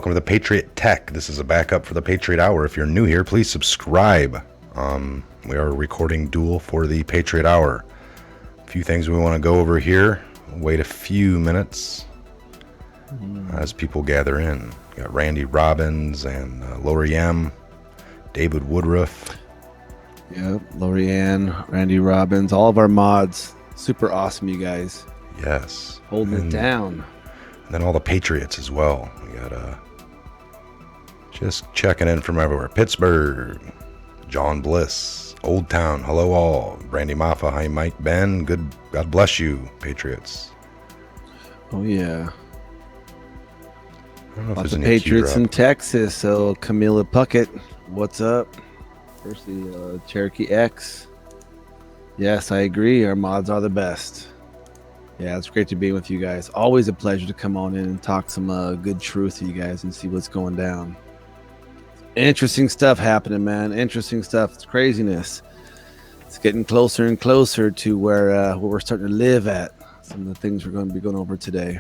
welcome to the Patriot Tech. This is a backup for the Patriot Hour. If you're new here, please subscribe. We are recording dual for the Patriot Hour. A few things we want to go over here. Wait a few minutes as people gather in. We got Randy Robbins and Lori M, David Woodruff. Yep, Lori Ann, Randy Robbins, all of our mods. Super awesome, you guys. Yes. Holding it down. And then all the Patriots as well. We got just checking in from everywhere. Pittsburgh, John Bliss, Old Town, hello all. Brandy Maffa, hi Mike, Ben, God bless you, Patriots. Oh yeah. I don't know if Lots there's of any Patriots queue in Texas. So Camilla Puckett, what's up? Firstly, Cherokee X. Yes, I agree. Our mods are the best. Yeah, it's great to be with you guys. Always a pleasure to come on in and talk some good truth to you guys and see what's going down. Interesting stuff happening, man. Interesting stuff. It's craziness. It's getting closer and closer to where we're starting to live at. Some of the things we're going to be going over today.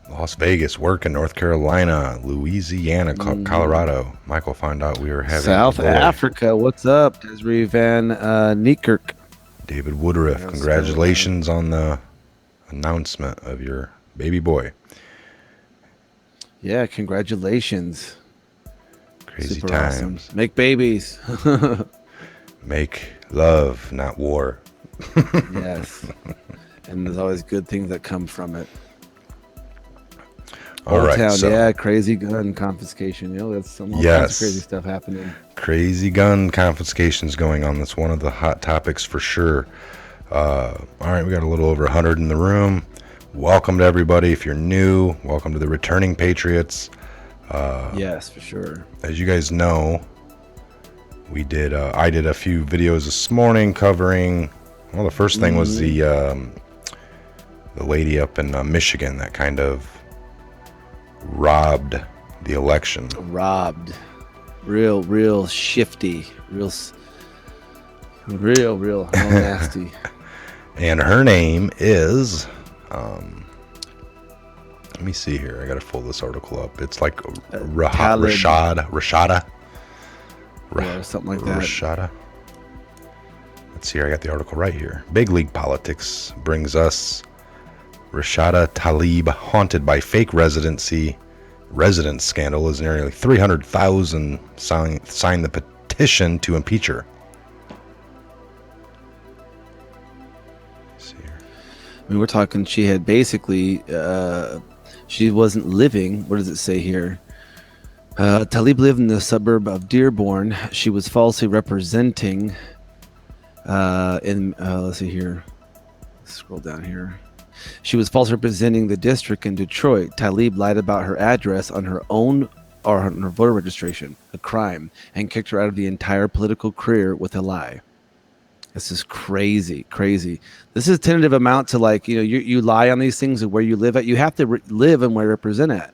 Las Vegas, work in North Carolina, Louisiana, Colorado. Michael found out we were having South Africa. What's up, Desiree Van Niekerk? David Woodruff, congratulations on the announcement of your baby boy. Yeah, congratulations. Crazy Super times. Awesome. Make babies. Make love, not war. Yes. And there's always good things that come from it. All Old right, Town, so, yeah, crazy gun confiscation. You know, that's some all kinds of crazy stuff happening. Crazy gun confiscations going on. That's one of the hot topics for sure. All right, we got a little over 100 in the room. Welcome to everybody. If you're new, welcome to the returning Patriots. Yes, for sure. As you guys know, I did a few videos this morning covering. Well, the first thing was the lady up in Michigan that kind of robbed the election. Robbed. Real shifty. Real nasty. And her name is, let me see here. I got to pull this article up. It's like Rashada. Yeah, something like that. Rashada. Let's see here. I got the article right here. Big League Politics brings us Rashada Tlaib haunted by fake residence scandal as nearly 300,000 signed the petition to impeach her. Let's see here. I mean, we're talking, she had basically, she wasn't living, what does it say here? Tlaib lived in the suburb of Dearborn. She was falsely representing let's see here. Scroll down here. She was falsely representing the district in Detroit. Tlaib lied about her address on her own or on her voter registration, a crime, and kicked her out of the entire political career with a lie. This is crazy. This is tentative amount to, like, you know, you lie on these things of where you live at. You have to live and where you represent at.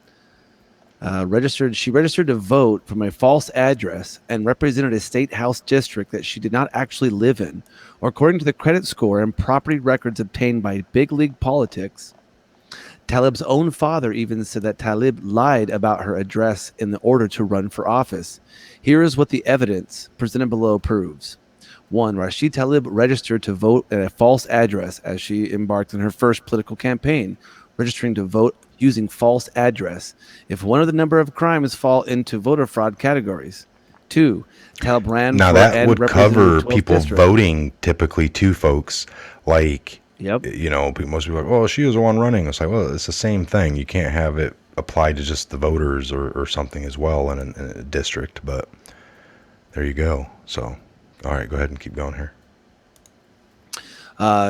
She registered to vote from a false address and represented a state house district that she did not actually live in. Or according to the credit score and property records obtained by Big League Politics, Tlaib's own father even said that Tlaib lied about her address in order to run for office. Here is what the evidence presented below proves. 1. Rashid Tlaib registered to vote at a false address as she embarked on her first political campaign, registering to vote using false address if one of the number of crimes fall into voter fraud categories. 2. Tlaib ran now for that would cover people district. voting typically too, folks. Like, yep. You know, most people are like, oh, she was the one running. It's like, well, it's the same thing. You can't have it applied to just the voters or something as well in a district. But there you go. So, all right, go ahead and keep going here.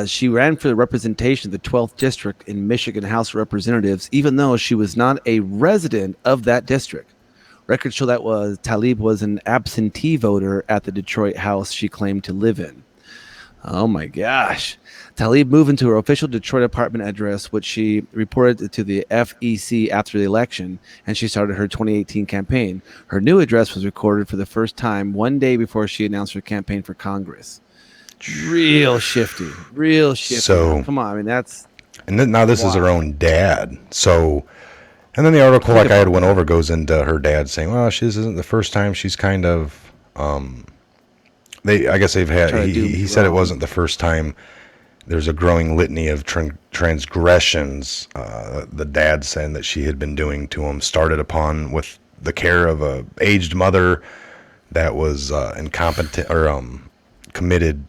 She ran for the representation of the 12th district in Michigan House of Representatives, even though she was not a resident of that district. Records show that Tlaib was an absentee voter at the Detroit house she claimed to live in. Oh my gosh. Tlaib moved into her official Detroit apartment address, which she reported to the FEC after the election, and she started her 2018 campaign. Her new address was recorded for the first time one day before she announced her campaign for Congress. Real shifty. So, come on, I mean, that's... And now this is her own dad. So And then the article, like I had went over, goes into her dad saying, well, this isn't the first time she's kind of, I guess they've had, he said it wasn't the first time. There's a growing litany of transgressions, the dad saying that she had been doing to him, started upon with the care of a aged mother that was incompetent or committed,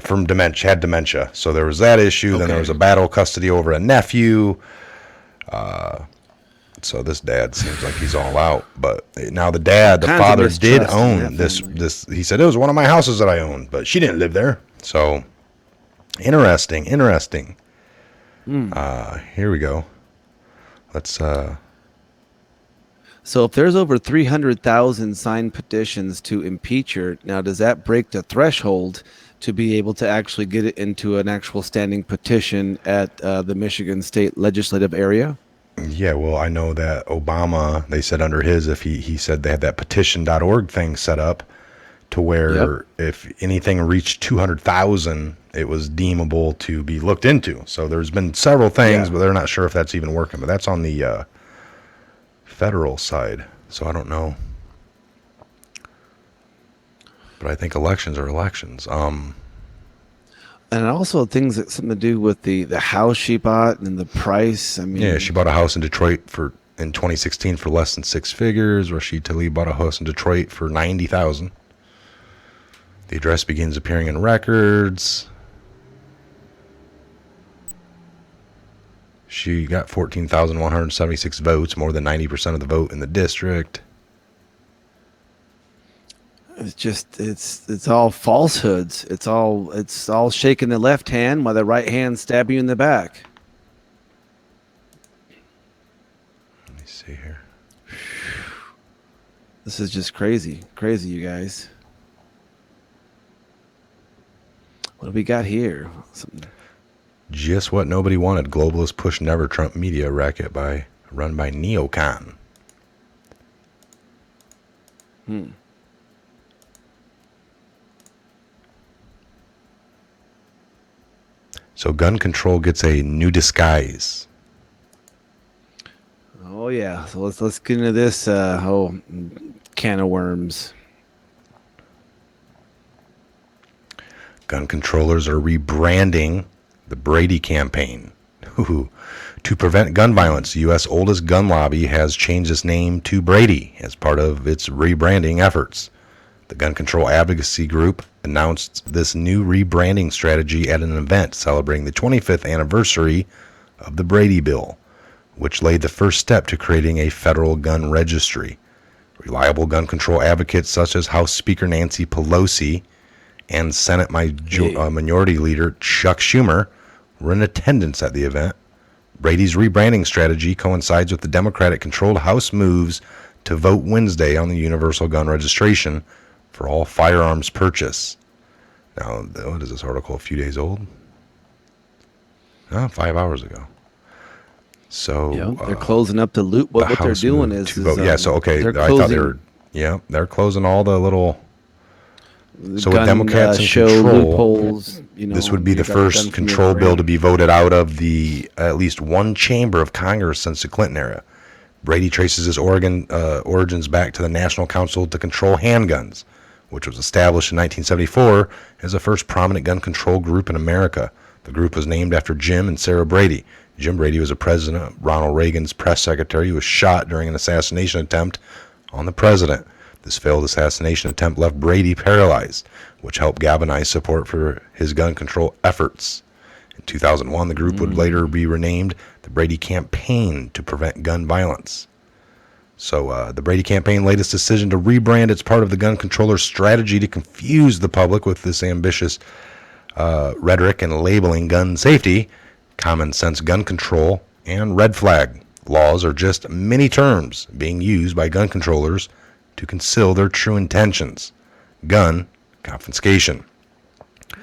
from dementia, had dementia. So there was that issue. Okay. Then there was a battle custody over a nephew. So this dad seems like he's all out. But now the father did own this. He said it was one of my houses that I owned, but she didn't live there. So interesting. Here we go. Let's. So if there's over 300,000 signed petitions to impeach her, now does that break the threshold to be able to actually get it into an actual standing petition at the Michigan State Legislative area? Yeah, well, I know that Obama, they said under his, if he said they had that petition.org thing set up to where if anything reached 200,000, it was deemable to be looked into. So there's been several things, but they're not sure if that's even working. But that's on the federal side, so I don't know. But I think elections are elections. And also things that something to do with the house she bought and the price. I mean, yeah, she bought a house in Detroit in 2016 for less than six figures. Rashid Tlaib bought a house in Detroit for $90,000. The address begins appearing in records. She got 14,176 votes, more than 90% of the vote in the district. It's all falsehoods. It's all shaking the left hand while the right hand stab you in the back. Let me see here. This is just crazy, you guys. What do we got here? Just what nobody wanted. Globalist push never Trump media racket run by neocon. So gun control gets a new disguise. Oh yeah. So let's get into this whole can of worms. Gun controllers are rebranding the Brady campaign. To prevent gun violence, the U.S. oldest gun lobby has changed its name to Brady as part of its rebranding efforts. The gun control advocacy group announced this new rebranding strategy at an event celebrating the 25th anniversary of the Brady Bill, which laid the first step to creating a federal gun registry. Reliable gun control advocates such as House Speaker Nancy Pelosi and Senate Minority Leader Chuck Schumer were in attendance at the event. Brady's rebranding strategy coincides with the Democratic-controlled House moves to vote Wednesday on the universal gun registration for all firearms purchase. Now, what is this article? A few days old? 5 hours ago. So they're closing up the loop. What they're doing is they're closing all the little. So gun, with Democrats in show control, loopholes, this would be the first control bill to be voted out of the at least one chamber of Congress since the Clinton era. Brady traces his origins back to the National Council to Control Handguns, which was established in 1974 as the first prominent gun control group in America. The group was named after Jim and Sarah Brady. Jim Brady was a President Ronald Reagan's press secretary who was shot during an assassination attempt on the president. This failed assassination attempt left Brady paralyzed, which helped galvanize support for his gun control efforts. In 2001, the group would later be renamed the Brady Campaign to Prevent Gun Violence. So the Brady Campaign latest decision to rebrand its part of the gun controller strategy to confuse the public with this ambitious rhetoric and labeling gun safety, common sense gun control, and red flag laws are just many terms being used by gun controllers to conceal their true intentions. Gun confiscation.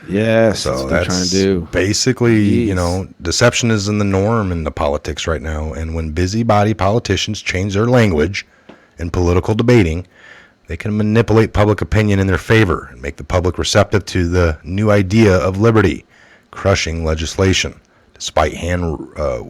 Yes, so that's what they're trying to do. Basically, deception is in the norm in the politics right now. And when busybody politicians change their language in political debating, they can manipulate public opinion in their favor and make the public receptive to the new idea of liberty, crushing legislation. despite hand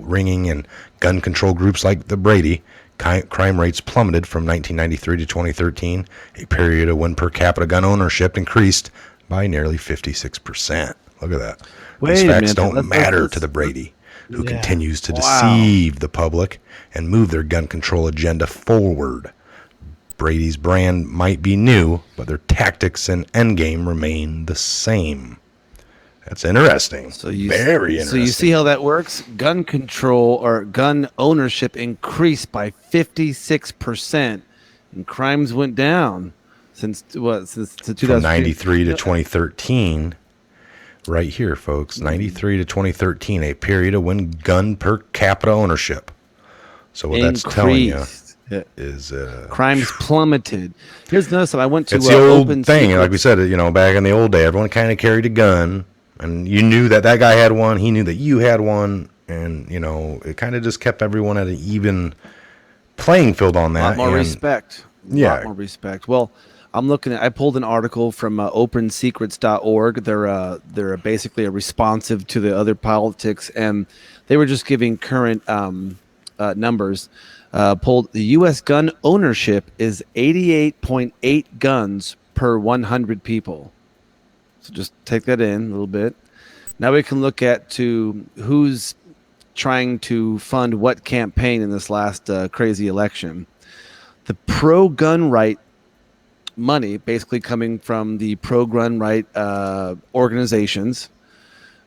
wringing and gun control groups like the Brady. Crime rates plummeted from 1993 to 2013, a period of when per capita gun ownership increased by nearly 56%. Look at that. These facts don't matter to the Brady, who continues to deceive the public and move their gun control agenda forward. Brady's brand might be new, but their tactics and endgame remain the same. That's interesting. Very interesting. So you see how that works? Gun control or gun ownership increased by 56%, and crimes went down since 2000. From 93 to 2013. Right here, folks. 93 to 2013, a period of when gun per capita ownership. So what that's telling you is crimes plummeted. Here's another stuff. I went to it's the old thing, Secrets. Like we said, back in the old day, everyone kind of carried a gun, and you knew that guy had one. He knew that you had one, and it kind of just kept everyone at an even playing field on that. A lot more respect. Yeah, a lot more respect. Well, I pulled an article from opensecrets.org. They're basically a responsive to the other politics, and they were just giving current numbers. The U.S. gun ownership is 88.8 guns per 100 people. So just take that in a little bit. Now we can look at who's trying to fund what campaign in this last crazy election. The pro-gun right money, basically coming from the pro-gun right organizations.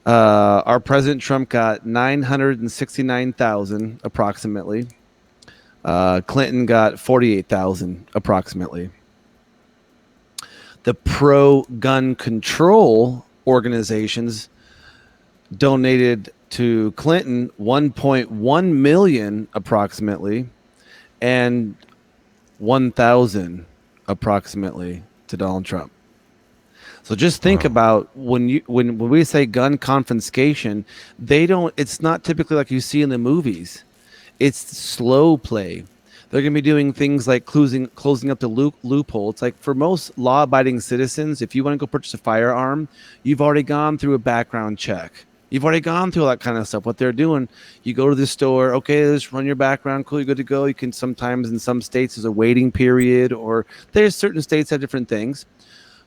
Our President Trump got 969,000 approximately. Clinton got 48,000 approximately. The pro-gun control organizations donated to Clinton 1.1 million approximately, and 1,000 approximately to Donald Trump. So just think about when we say gun confiscation, it's not typically like you see in the movies. It's slow play. They're going to be doing things like closing up the loophole. It's like for most law-abiding citizens, if you want to go purchase a firearm, you've already gone through a background check. You've already gone through all that kind of stuff. What they're doing, you go to the store, okay, let's run your background, cool, you're good to go. You can sometimes in some states there's a waiting period, or there's certain states have different things.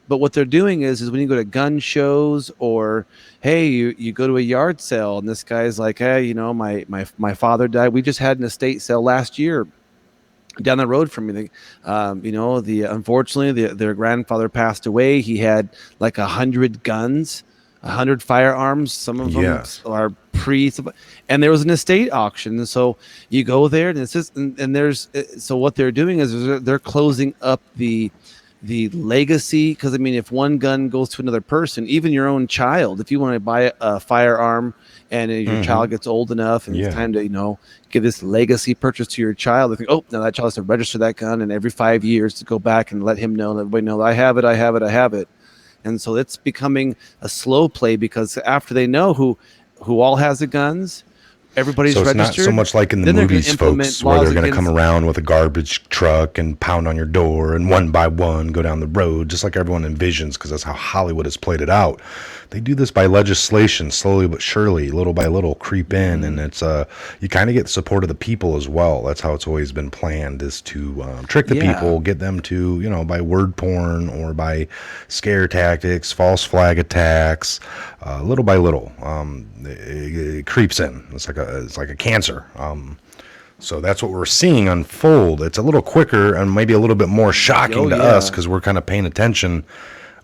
But what they're doing is when you go to gun shows, or hey, you go to a yard sale and this guy's like, hey, my father died. We just had an estate sale last year down the road from me. Unfortunately their grandfather passed away. He had like 100 guns, 100 firearms. Some of them are and there was an estate auction. And so you go there, and it's just so what they're doing is they're closing up the legacy, because if one gun goes to another person, even your own child, if you want to buy a firearm and your child gets old enough and it's time to give this legacy purchase to your child, they think, oh, now that child has to register that gun, and every 5 years to go back and let him know, let everybody know, I have it. And so it's becoming a slow play, because after they know who all has the guns, everybody's registered. It's not so much like in the movies, folks, where they're going to come around with a garbage truck and pound on your door and one by one go down the road, just like everyone envisions, because that's how Hollywood has played it out. They do this by legislation, slowly but surely, little by little, creep in, and it's you kind of get the support of the people as well. That's how it's always been planned, is to trick the people, get them to, by word porn or by scare tactics, false flag attacks, little by little. It creeps in. It's like a cancer. So that's what we're seeing unfold. It's a little quicker and maybe a little bit more shocking to us, because we're kind of paying attention.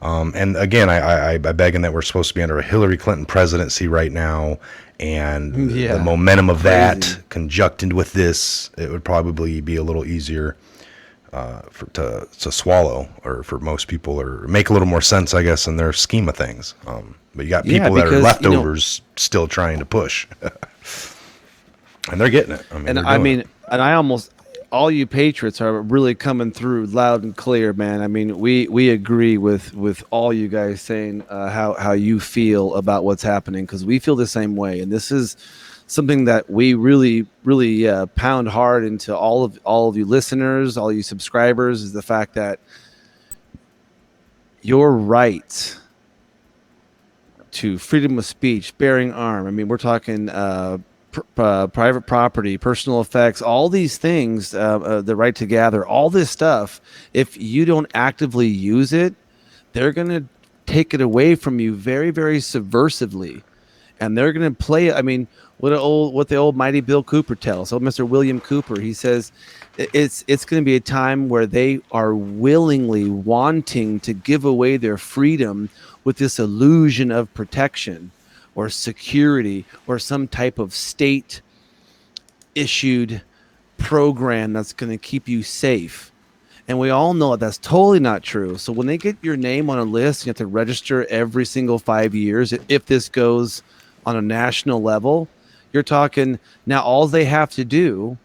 And again, I beg in that we're supposed to be under a Hillary Clinton presidency right now, and the momentum of that conjuncted with this, it would probably be a little easier to swallow, or for most people, or make a little more sense, I guess, in their scheme of things. But you got people that are leftovers still trying to push, and they're getting it. All you patriots are really coming through loud and clear, man. We agree with all you guys saying how you feel about what's happening, because we feel the same way, and this is something that we really pound hard into all of you listeners, all you subscribers, is the fact that your right to freedom of speech, bearing arm. I mean, we're talking private property, personal effects, all these things, the right to gather, all this stuff. If you don't actively use it, they're going to take it away from you very, very subversively. And they're going to play. I mean, what the old mighty Bill Cooper tells. So Mr. William Cooper, he says, it's going to be a time where they are willingly wanting to give away their freedom with this illusion of protection or security or some type of state issued program that's going to keep you safe. And we all know that's totally not true. So when they get your name on a list, you have to register every single 5 years. If this goes on a national level, you're talking now all they have to do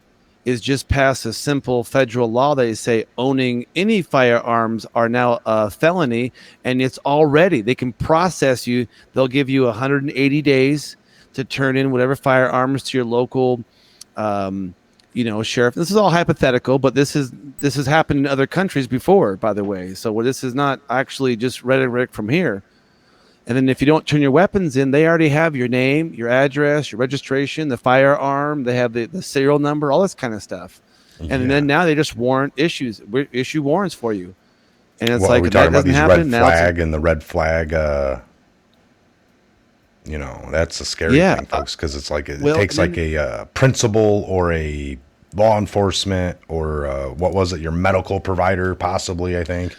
is just pass a simple federal law. They say owning any firearms are now a felony, and it's already, they can process you. They'll give you 180 days to turn in whatever firearms to your local, sheriff. This is all hypothetical, but this has happened in other countries before, by the way. So this is not actually just rhetoric from here. And then if you don't turn your weapons in, they already have your name, your address, your registration, the firearm. They have the serial number, all this kind of stuff. And then now they just issue warrants for you. And it's like, are we talking about these red flag and the red flag? That's a scary thing, folks, because it's like it takes like a principal or a law enforcement or what was it, your medical provider, possibly, I think.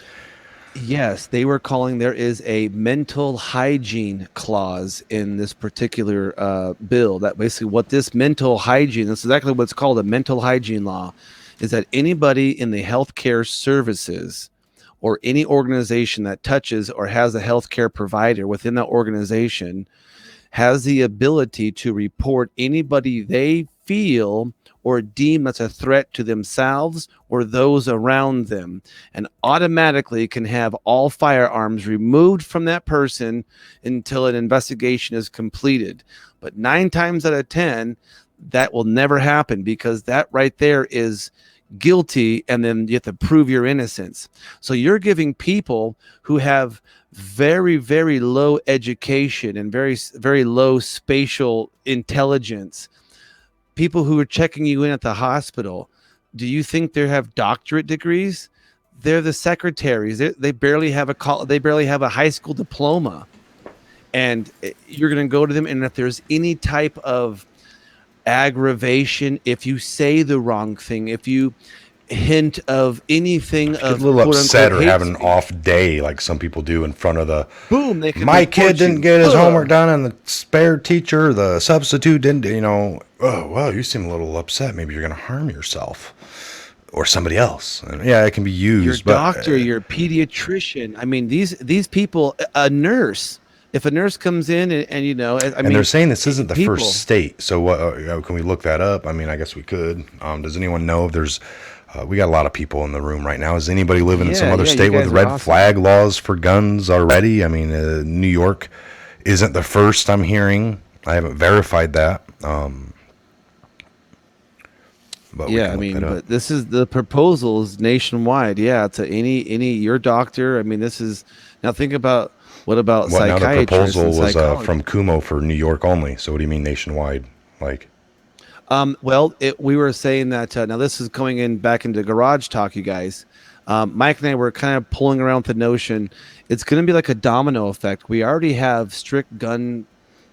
Yes, they were calling there is a mental hygiene clause in this particular bill. That basically what this mental hygiene, that's exactly what's called a mental hygiene law, is that anybody in the healthcare services or any organization that touches or has a healthcare provider within that organization has the ability to report anybody they feel or deem that's a threat to themselves or those around them, and automatically can have all firearms removed from that person until an investigation is completed. But 9 times out of 10, that will never happen, because that right there is guilty, and then you have to prove your innocence. So you're giving people who have very, very low education and very, very low spatial intelligence, people who are checking you in at the hospital, do you think they have doctorate degrees? They're the secretaries. They barely have a high school diploma. And you're going to go to them, and if there's any type of aggravation, if you say the wrong thing, if you hint of anything of a little upset or have an off day like some people do in front of the boom, my kid didn't get his homework done, and the spare teacher, the substitute didn't, oh well, you seem a little upset, maybe you're going to harm yourself or somebody else. And yeah, it can be used. Your doctor, your pediatrician, I mean, these people, a nurse, if a nurse comes in and they're saying this isn't the first state, so what can we look that up? I mean, I guess we could. Does anyone know if there's we got a lot of people in the room right now. Is anybody living in some other state with red flag laws for guns already? I mean, New York isn't the first I'm hearing. I haven't verified that. But this is the proposal is nationwide. Yeah, to any your doctor. I mean, this is now think about what about psychiatrists? Now the proposal was from Kumo for New York only. So what do you mean nationwide? Like. We were saying that now this is coming in back into garage talk, you guys. Mike and I were kind of pulling around with the notion it's going to be like a domino effect. We already have strict gun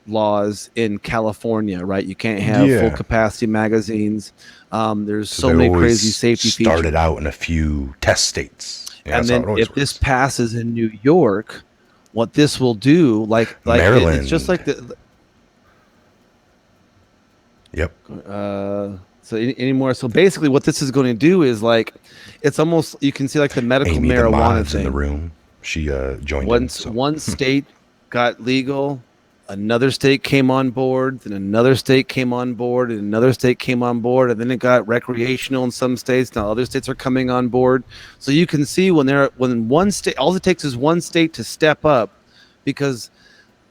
laws in California, right? You can't have full capacity magazines. There's so many crazy safety features. Started out in a few test states. Yeah, and then if this passes in New York, what this will do, like Maryland. It's just like the. Yep. So basically what this is going to do is like, it's almost, you can see like the medical Amy, marijuana thing. In the room. She joined One state got legal, another state came on board, then another state came on board, and another state came on board, and then it got recreational in some states. Now other states are coming on board. So you can see when one state, all it takes is one state to step up, because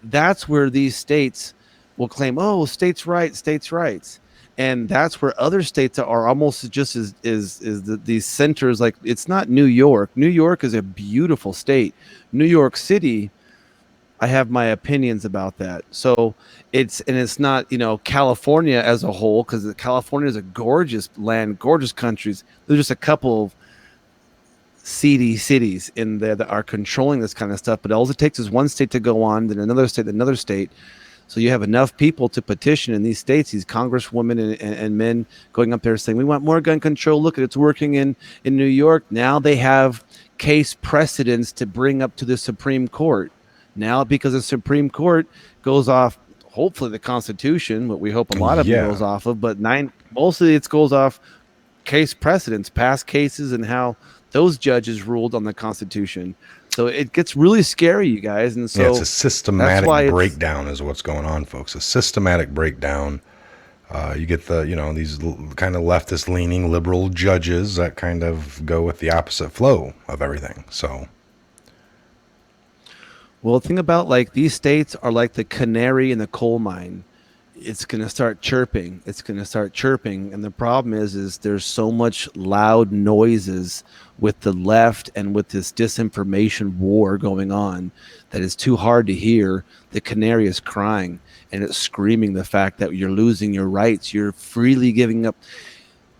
that's where these states will claim, oh, states' rights. And that's where other states are almost just as these centers. Like, it's not New York. New York is a beautiful state. New York City I have my opinions about that. So it's not, California as a whole, because California is a gorgeous land, gorgeous countries. There's just a couple of seedy cities in there that are controlling this kind of stuff. But all it takes is one state to go on, then another state, then another state. So you have enough people to petition in these states, these congresswomen and men going up there saying, we want more gun control. Look, it's working in New York. Now they have case precedents to bring up to the Supreme Court. Now, because the Supreme Court goes off, hopefully the Constitution, what we hope a lot of it goes off of, but mostly it goes off case precedents, past cases, and how those judges ruled on the Constitution. So it gets really scary, you guys. And so it's a systematic breakdown is what's going on, folks. A systematic breakdown. You get these kind of leftist leaning liberal judges that kind of go with the opposite flow of everything. So, well, the thing about like these states are like the canary in the coal mine. It's going to start chirping. It's going to start chirping. And the problem is there's so much loud noises with the left and with this disinformation war going on that is too hard to hear. The canary is crying and it's screaming the fact that you're losing your rights. You're freely giving up.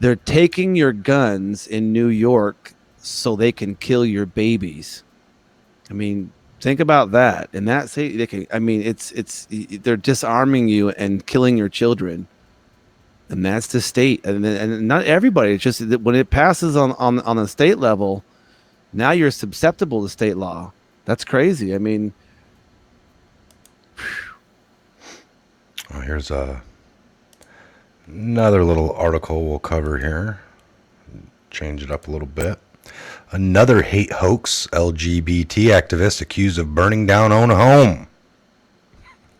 They're taking your guns in New York so they can kill your babies. I mean, think about that. And that say they can. I mean, they're disarming you and killing your children, and that's the state. And not everybody. It's just that when it passes on the state level, now you're susceptible to state law. That's crazy. I mean, here's another little article we'll cover here. Change it up a little bit. Another hate hoax, LGBT activist accused of burning down own home.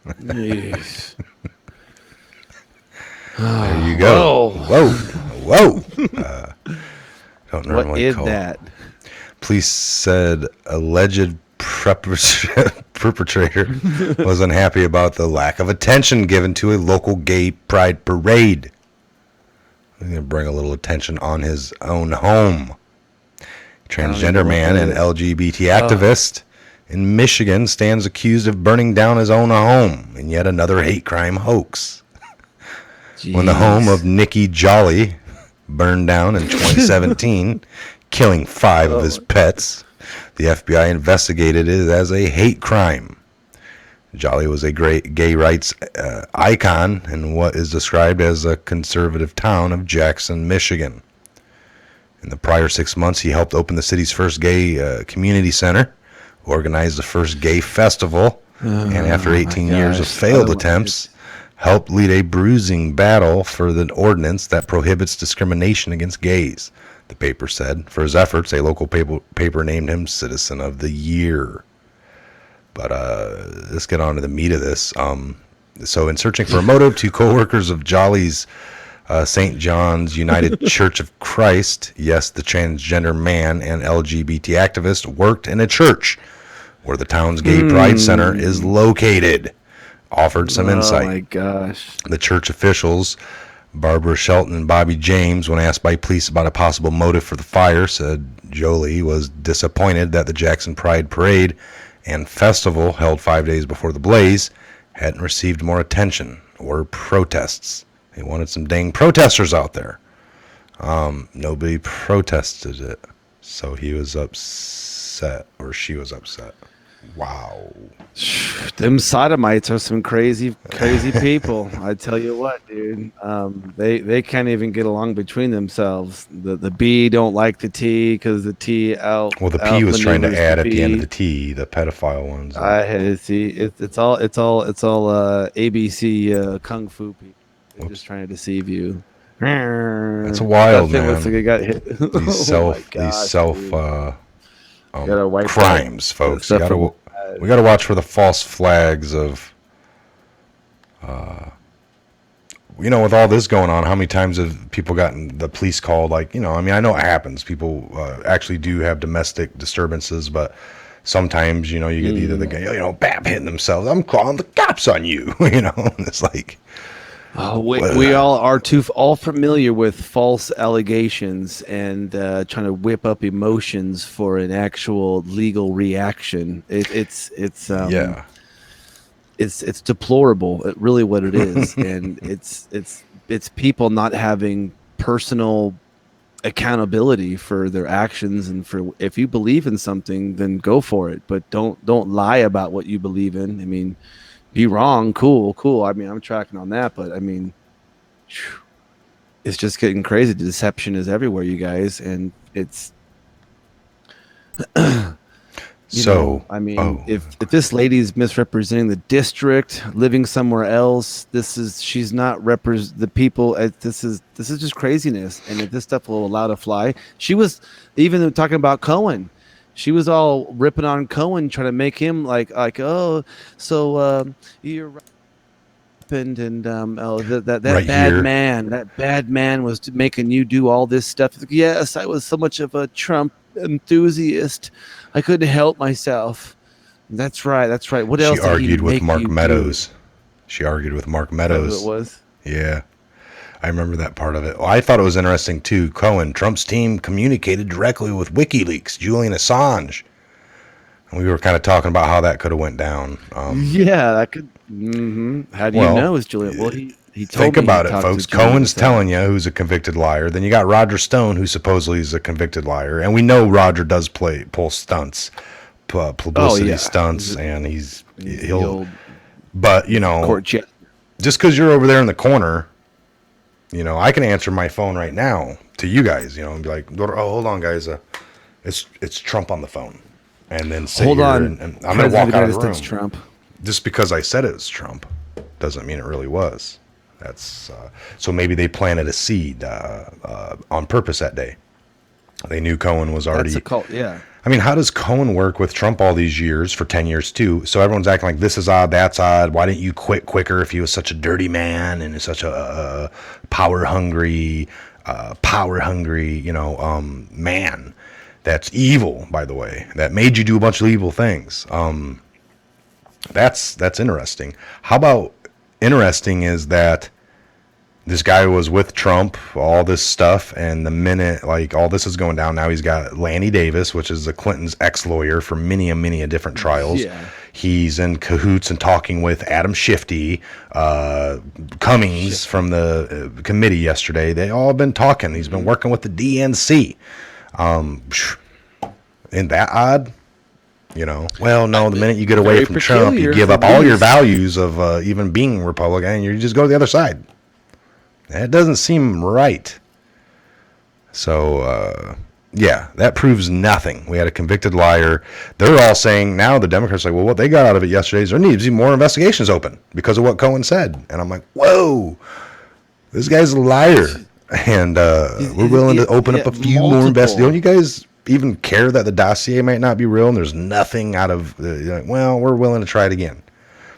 Jeez. There you go. Whoa. Don't normally what is that? Police said alleged perpetrator was unhappy about the lack of attention given to a local gay pride parade. He's going to bring a little attention on his own home. Transgender man and LGBT activist in Michigan stands accused of burning down his own home in yet another hate crime hoax. Jeez. When the home of Nikki Jolly burned down in 2017, killing 5 of his pets, the FBI investigated it as a hate crime. Jolly was a great gay rights icon in what is described as a conservative town of Jackson, Michigan. In the prior 6 months, he helped open the city's first gay community center, organized the first gay festival, and after 18 years of failed attempts, helped lead a bruising battle for the ordinance that prohibits discrimination against gays. The paper said, for his efforts, a local paper named him Citizen of the Year. But let's get on to the meat of this. So in searching for a motive, 2 co-workers of Jolly's St. John's United Church of Christ, yes, the transgender man and LGBT activist, worked in a church where the town's gay pride center is located. Offered some insight. Oh my gosh. The church officials, Barbara Shelton and Bobby James, when asked by police about a possible motive for the fire, said Jolie was disappointed that the Jackson Pride Parade and festival held 5 days before the blaze hadn't received more attention or protests. They wanted some dang protesters out there. Nobody protested it, so he was upset, or she was upset. Wow. Them sodomites are some crazy people. I tell you what, dude. They can't even get along between themselves. The B don't like the T because the T out. Well, the P was trying to add at the end of the T, the pedophile ones. I had to see. It's all ABC kung fu people. They're just trying to deceive you. That's wild, man. Looks like it got hit. These crimes, folks. We gotta watch for the false flags of, with all this going on. How many times have people gotten the police called? Like, I know it happens. People actually do have domestic disturbances, but sometimes, you get either the guy, bam, hitting themselves. I'm calling the cops on you, and it's like. We all are all familiar with false allegations and trying to whip up emotions for an actual legal reaction. It's it's deplorable, really what it is. And it's people not having personal accountability for their actions, and for, if you believe in something, then go for it, but don't lie about what you believe in. I mean, be wrong, cool. I mean, I'm tracking on that, but I mean, it's just getting crazy. The deception is everywhere, you guys, and it's I mean, if this lady's misrepresenting the district, living somewhere else, she's not the people. This is just craziness. And if this stuff will allow to fly, she was even talking about Cohen. She was all ripping on Cohen, trying to make him like oh, so you're right. And that right bad here. man, was making you do all this stuff. Yes, I was so much of a Trump enthusiast, I couldn't help myself. That's right. What else? She argued with Mark Meadows. Do? She argued with Mark Is Meadows. that what it was? Yeah, I remember that part of it. Well, I thought it was interesting too. Cohen, Trump's team communicated directly with WikiLeaks, Julian Assange. And we were kind of talking about how that could have went down. Yeah, that could. How do you know it's Julian? Well, he told think me about it, folks. Cohen's telling you who's a convicted liar. Then you got Roger Stone, who supposedly is a convicted liar, and we know Roger does pull stunts, publicity stunts, and he'll. But just because you're over there in the corner, I can answer my phone right now to you guys, and be like, "Oh, hold on, guys, it's Trump on the phone," and then sit hold here on, and I'm gonna walk out of the room. Trump. Just because I said it was Trump doesn't mean it really was. That's so maybe they planted a seed on purpose that day. They knew Cohen was already. That's a cult, yeah. I mean, how does Cohen work with Trump all these years, for 10 years too? So everyone's acting like this is odd, that's odd. Why didn't you quit quicker if he was such a dirty man and such a power hungry, man? That's evil, by the way. That made you do a bunch of evil things. That's interesting. How about interesting is that this guy was with Trump, all this stuff, and the minute all this is going down, now he's got Lanny Davis, which is the Clinton's ex-lawyer for many a different trials. Yeah. He's in cahoots and talking with Adam Shifty, Cummings from the committee yesterday. They all been talking. He's been working with the DNC. Isn't that odd? Well, no, the minute you get away from Trump, you give up all your values of even being Republican, and you just go to the other side. That doesn't seem right. So, that proves nothing. We had a convicted liar. They're all saying now, the Democrats are like, well, what they got out of it yesterday is there needs to be more investigations open because of what Cohen said. And I'm like, whoa, this guy's a liar. And we're willing to open up a few more investigations. Don't you guys even care that the dossier might not be real and there's nothing out of we're willing to try it again?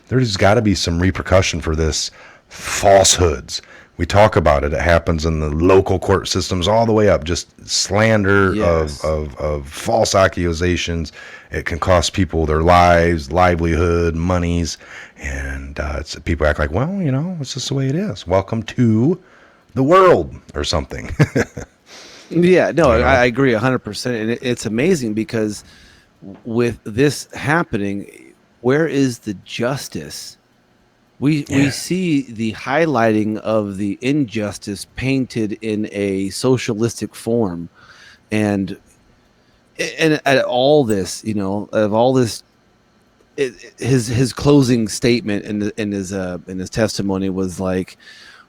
There's got to be some repercussion for this falsehoods. We talk about it. It happens in the local court systems all the way up. Just slander of false accusations. It can cost people their lives, livelihood, monies, and people act like, it's just the way it is. Welcome to the world or something. Yeah, no, I agree 100%. And it's amazing because with this happening, where is the justice? We see the highlighting of the injustice painted in a socialistic form, and at all this, of all this, his closing statement in his testimony was like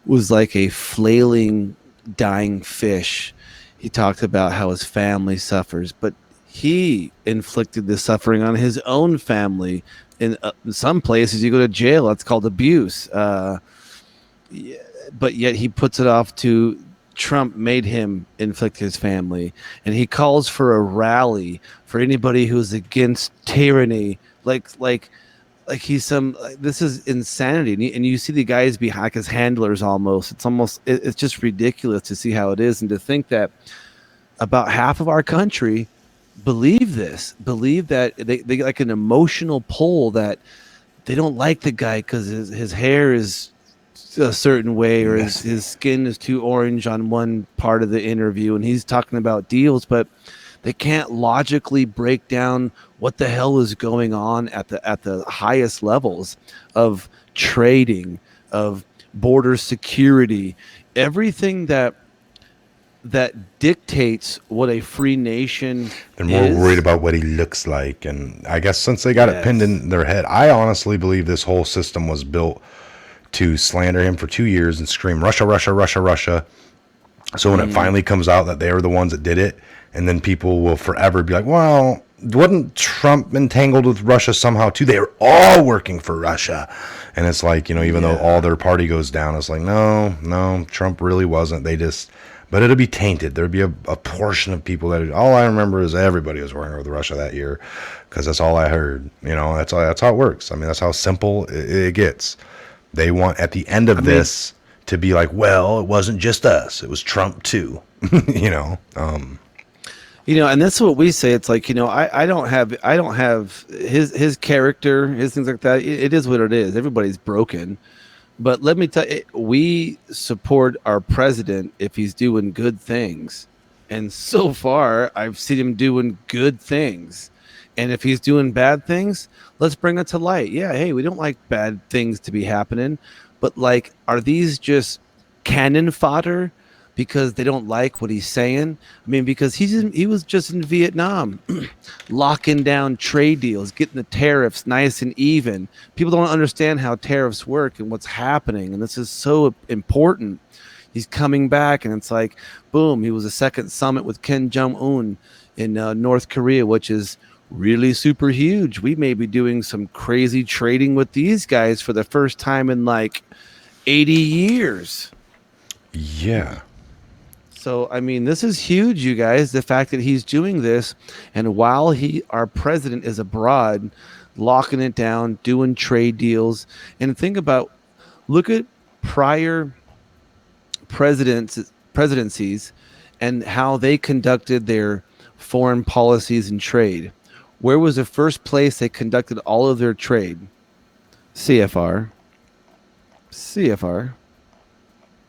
a flailing, dying fish. He talked about how his family suffers, but he inflicted the suffering on his own family. In some places, you go to jail. That's called abuse. But yet he puts it off to Trump made him inflict his family. And he calls for a rally for anybody who's against tyranny. Like he's this is insanity. And you see the guys behind, like his handlers almost. It's just ridiculous to see how it is. And to think that about half of our country believe that they like an emotional pull that they don't like the guy because his hair is a certain way or his skin is too orange on one part of the interview, and he's talking about deals, but They can't logically break down what the hell is going on at the highest levels of trading, of border security, everything that dictates what a free nation They're more worried is. about what he looks like. And I guess since they got it pinned Yes. in their head, I honestly believe this whole system was built to slander him for 2 years and scream Russia, Russia, Russia, Russia. So when it finally comes out that they were the ones that did it, and then people will forever be like, well, wasn't Trump entangled with Russia somehow too? They were all working for Russia. And it's like, even though all their party goes down, it's like, no, Trump really wasn't. But it'll be tainted. There'll be a portion of people that all I remember is everybody was working with Russia that year, because that's all I heard. That's how it works. I mean, that's how simple it gets. They want at the end of this to be like, well, it wasn't just us; it was Trump too. And that's what we say. It's like, I don't have his character, his things like that. It is what it is. Everybody's broken. But let me tell you, we support our president if he's doing good things. And so far, I've seen him doing good things. And if he's doing bad things, let's bring it to light. Yeah, hey, we don't like bad things to be happening. But, like, are these just cannon fodder because they don't like what he's saying? I mean, because he was just in Vietnam, locking down trade deals, getting the tariffs nice and even. People don't understand how tariffs work and what's happening, and this is so important. He's coming back, and it's like, boom, he was a second summit with Kim Jong-un in North Korea, which is really super huge. We may be doing some crazy trading with these guys for the first time in like 80 years. Yeah. So, I mean, this is huge, you guys, the fact that he's doing this. And while our president is abroad, locking it down, doing trade deals. And think about, look at prior presidencies and how they conducted their foreign policies and trade. Where was the first place they conducted all of their trade? CFR.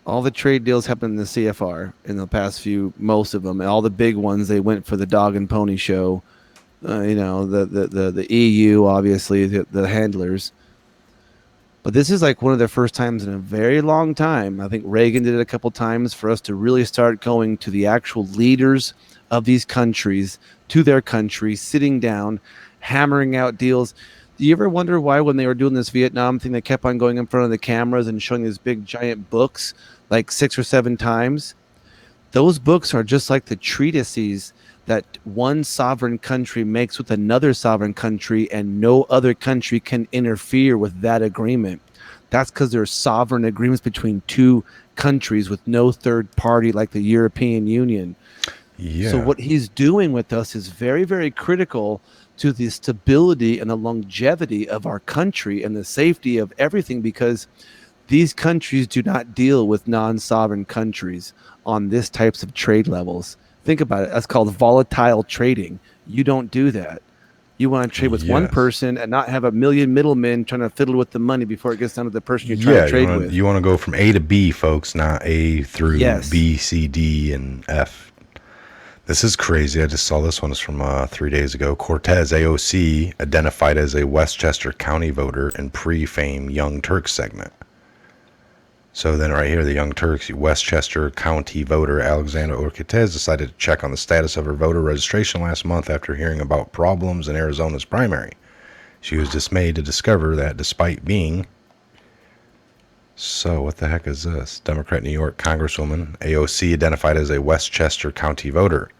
All the trade deals happened in the CFR in the past most of them, and all the big ones, they went for the dog and pony show. The EU, obviously, the handlers. But this is like one of the first times in a very long time. I think Reagan did it a couple times for us to really start going to the actual leaders of these countries, to their countries, sitting down, hammering out deals. Do you ever wonder why when they were doing this Vietnam thing, they kept on going in front of the cameras and showing these big giant books like 6 or 7 times? Those books are just like the treatises that one sovereign country makes with another sovereign country, and no other country can interfere with that agreement. That's because there are sovereign agreements between two countries with no third party like the European Union. Yeah. So what he's doing with us is very, very critical to the stability and the longevity of our country and the safety of everything, because these countries do not deal with non-sovereign countries on this types of trade levels. Think about it. That's called volatile trading. You don't do that. You want to trade with one person and not have a million middlemen trying to fiddle with the money before it gets down to the person you're trying to trade with. You want to go from A to B, folks, not A through B, C, D, and F. This is crazy. I just saw this one. It's from 3 days ago. Cortez, AOC, identified as a Westchester County voter in pre-fame Young Turks segment. So then right here, the Young Turks, Westchester County voter Alexandra Cortez decided to check on the status of her voter registration last month after hearing about problems in Arizona's primary. She was dismayed to discover that despite being... So what the heck is this? Democrat New York Congresswoman AOC identified as a Westchester County voter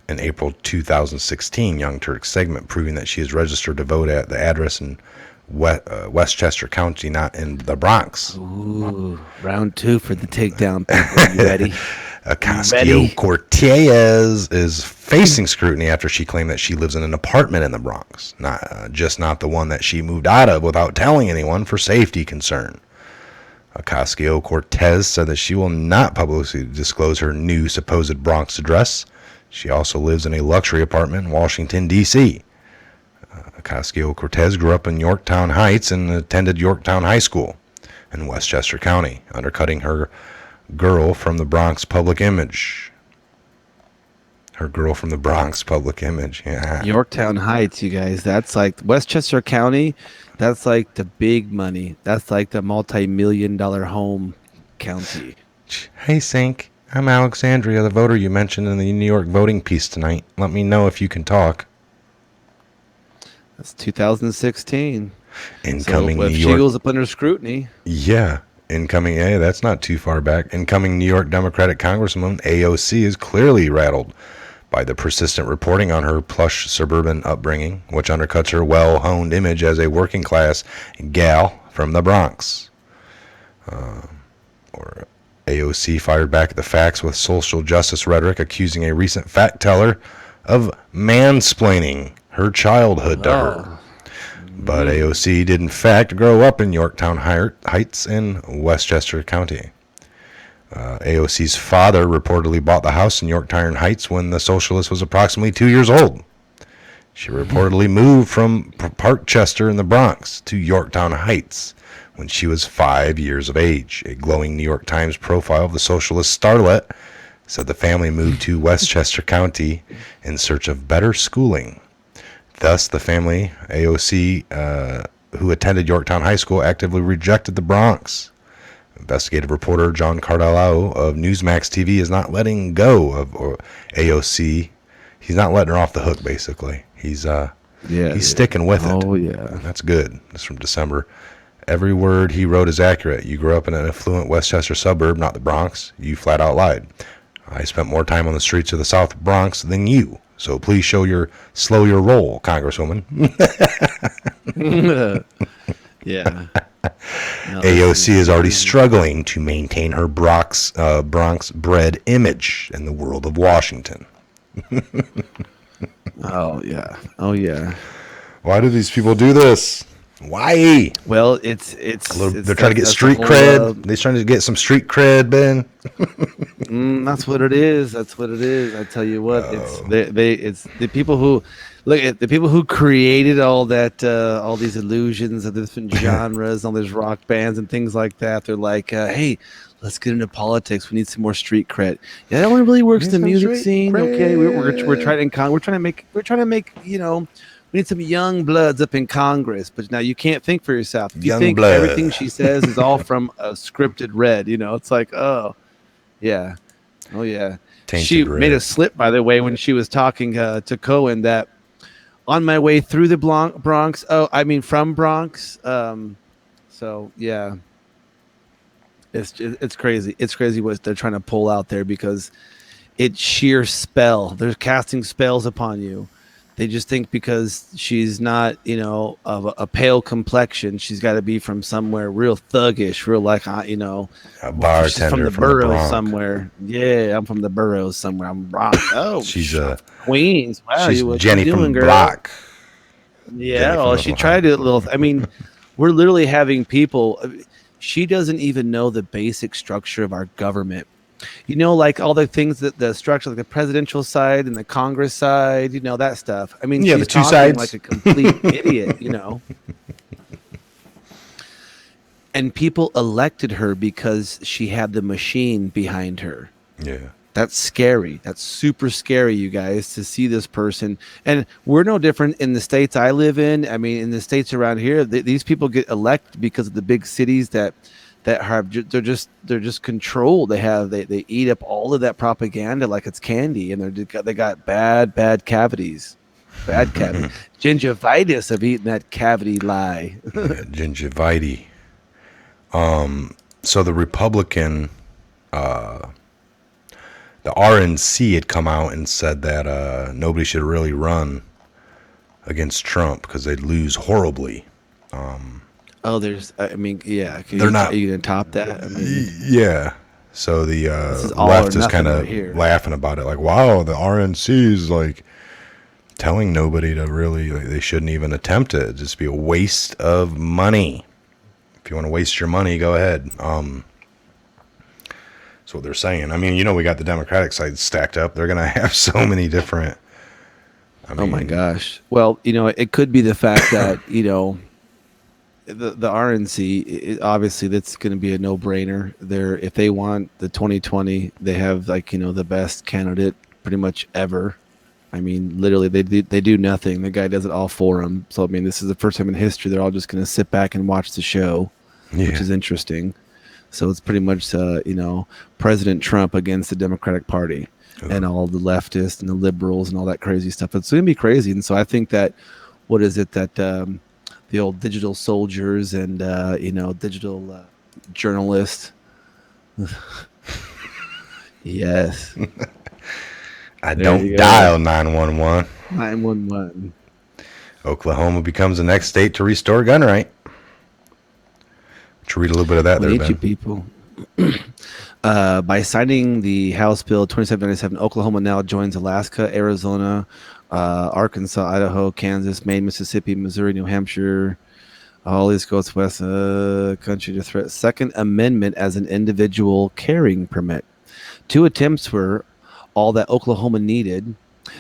in April 2016 Young Turks segment, proving that she is registered to vote at the address in Westchester County, not in the Bronx. Ooh, round 2 for the takedown, people. You ready? Ocasio-Cortez is facing scrutiny after she claimed that she lives in an apartment in the Bronx, not the one that she moved out of without telling anyone for safety concern. Ocasio-Cortez said that she will not publicly disclose her new supposed Bronx address. She also lives in a luxury apartment in Washington, D.C. Ocasio-Cortez grew up in Yorktown Heights and attended Yorktown High School in Westchester County, undercutting her girl from the Bronx public image. Her girl from the Bronx, public image. Yeah. Yorktown Heights, you guys. That's like Westchester County. That's like the big money. That's like the multi-million-dollar home county. Hey, Sink. I'm Alexandria, the voter you mentioned in the New York voting piece tonight. Let me know if you can talk. That's 2016. Incoming so New if York. she goes up under scrutiny. Yeah. Incoming, that's not too far back. Incoming New York Democratic Congresswoman AOC is clearly rattled by the persistent reporting on her plush suburban upbringing, which undercuts her well-honed image as a working-class gal from the Bronx. Or AOC fired back at the facts with social justice rhetoric, accusing a recent fact teller of mansplaining her childhood to her. But AOC did in fact grow up in Yorktown Heights in Westchester County. AOC's father reportedly bought the house in Yorktown Heights when the socialist was approximately 2 years old. She reportedly moved from Parkchester in the Bronx to Yorktown Heights when she was 5 years of age. A glowing New York Times profile of the socialist starlet said the family moved to Westchester County in search of better schooling. Thus, the family, AOC, who attended Yorktown High School, actively rejected the Bronx. Investigative reporter John Cardallo of Newsmax TV is not letting go of AOC. He's not letting her off the hook, basically. He's sticking with it. Oh, yeah. That's good. This is from December. Every word he wrote is accurate. You grew up in an affluent Westchester suburb, not the Bronx. You flat out lied. I spent more time on the streets of the South Bronx than you. So please slow your roll, Congresswoman. Yeah. No, AOC is already struggling to maintain her Bronx-bred image in the world of Washington. Oh, yeah. Oh, yeah. Why do these people do this? Why? Well, it's they're trying to get street cred. They're trying to get some street cred, Ben. That's what it is. That's what it is. I tell you what, it's the people who look at the people who created all that, all these illusions of different genres, all these rock bands and things like that. They're like, hey, let's get into politics. We need some more street cred. Yeah, that one really works in the music scene. Cred. Okay, we're trying to make we need some young bloods up in Congress, but now you can't think for yourself. If you think everything she says is all from a scripted read, it's like, oh, yeah. Oh, yeah. Tainted she red. made a slip, by the way, when she was talking to Cohen that on my way through the Bronx, from Bronx. So, yeah. It's crazy. It's crazy what they're trying to pull out there because it's sheer spell. They're casting spells upon you. They just think because she's not, of a pale complexion, she's got to be from somewhere real thuggish, real like, a bartender from the boroughs somewhere. Yeah, I'm from the boroughs somewhere. I'm rock. Oh, she's Queens. Wow, she's what Jenny you doing, from girl? Block. Yeah, well, she tried to we're literally having people. She doesn't even know the basic structure of our government. Like all the things that the structure, like the presidential side and the Congress side, that stuff. I mean, yeah, she's the two talking sides, like a complete idiot, And people elected her because she had the machine behind her. Yeah, that's scary. That's super scary, you guys, to see this person. And we're no different in the states I live in. I mean, in the states around here, these people get elected because of the big cities that have they're just controlled. They eat up all of that propaganda like it's candy, and they got bad cavities, gingivitis of eating that cavity lie. gingivitis. So the Republican, the RNC had come out and said that nobody should really run against Trump because they'd lose horribly. Oh, yeah. They're not. Are you gonna top that? Yeah. So the left is kind of laughing about it, like, wow, the RNC is like telling nobody to really, they shouldn't even attempt it. It'd just be a waste of money. If you want to waste your money, go ahead. That's what they're saying. I mean, we got the Democratic side stacked up. They're gonna have so many different. Oh my gosh. Well, it could be the fact that the RNC, obviously that's going to be a no-brainer. If they want the 2020, they have the best candidate pretty much ever. I mean, literally, they do nothing. The guy does it all for them. So I mean, this is the first time in history they're all just going to sit back and watch the show, which is interesting. So it's pretty much President Trump against the Democratic Party and all the leftists and the liberals and all that crazy stuff. It's going to be crazy. And so I think that the old digital soldiers and digital journalists. Yes. I don't dial 911. 911. Oklahoma becomes the next state to restore gun right. To read a little bit of that, there, Ben. You people. By signing the House Bill 2797, Oklahoma now joins Alaska, Arizona, Arkansas, Idaho, Kansas, Maine, Mississippi, Missouri, New Hampshire, all these coast west country to threat Second Amendment as an individual carrying permit. 2 attempts were all that Oklahoma needed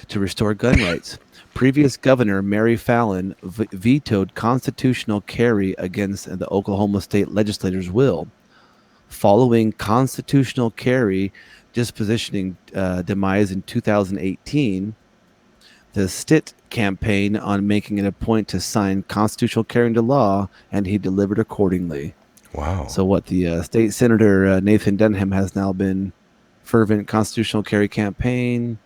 to restore gun rights. Previous Governor Mary Fallin vetoed constitutional carry against the Oklahoma State Legislature's will. Following constitutional carry dispositioning demise in 2018, the Stitt campaign on making it a point to sign constitutional carry into law, and he delivered accordingly. Wow. So what the state senator Nathan Denham has now been fervent constitutional carry campaign.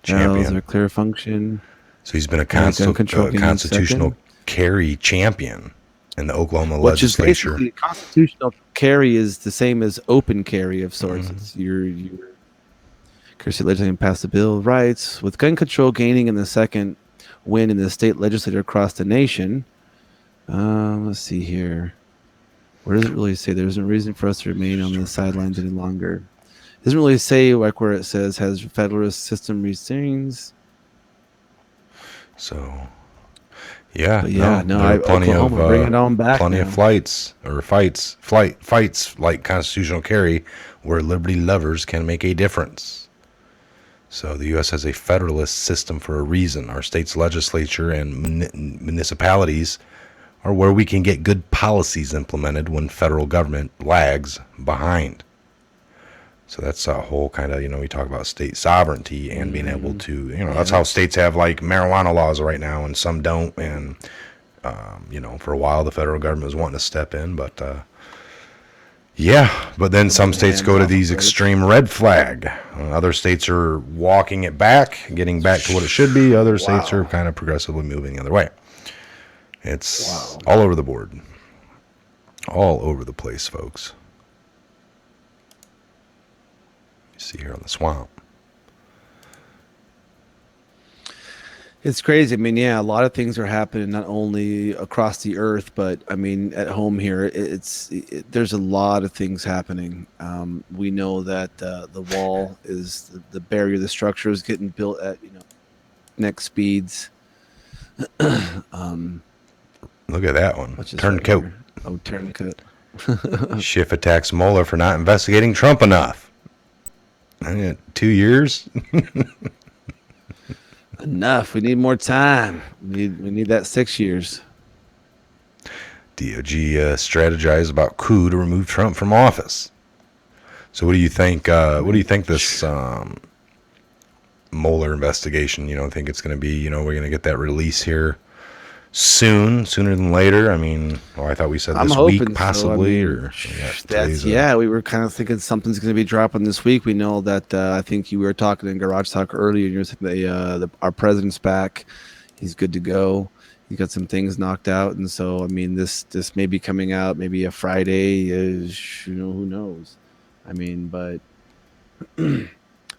Charles or clear function. So he's been a constitutional carry champion in the Oklahoma legislature. Which is constitutional carry is the same as open carry of sorts. It's your state legislature passed the Bill of Rights, with gun control gaining in the second win in the state legislature across the nation. Let's see here. Where does it really say there's no reason for us to remain on the sidelines any longer? It doesn't really say like where it says has federalist system restraints. So, yeah, plenty of bring it on back. Plenty of fights like constitutional carry, where liberty lovers can make a difference. So the U.S. has a federalist system for a reason. Our state's legislature and municipalities are where we can get good policies implemented when federal government lags behind. So that's a whole kind of, we talk about state sovereignty and being able to, that's how states have like marijuana laws right now and some don't. And, for a while the federal government was wanting to step in, but but then some states go to these extreme red flag. Other states are walking it back, getting back to what it should be. Other states are kind of progressively moving the other way. It's all over the board. All over the place, folks. See here on the swamp. It's crazy. I mean, a lot of things are happening not only across the earth, but I mean, at home here, there's a lot of things happening. We know that the wall is the barrier, the structure is getting built at next speeds. Look at that one. Turncoat. Oh, turncoat. Schiff attacks Mueller for not investigating Trump enough. 2 years. Enough. We need more time. We need that 6 years. DOJ strategized about coup to remove Trump from office. So what do you think? What do you think this Mueller investigation? I think it's going to be. We're going to get that release here sooner than later. I mean, I thought we said this week possibly, we were kind of thinking something's going to be dropping this week. We know that I think you were talking in Garage Talk earlier, and you were saying our president's back. He's good to go. He got some things knocked out, and so I mean, this may be coming out maybe a Friday. Who knows? I mean, but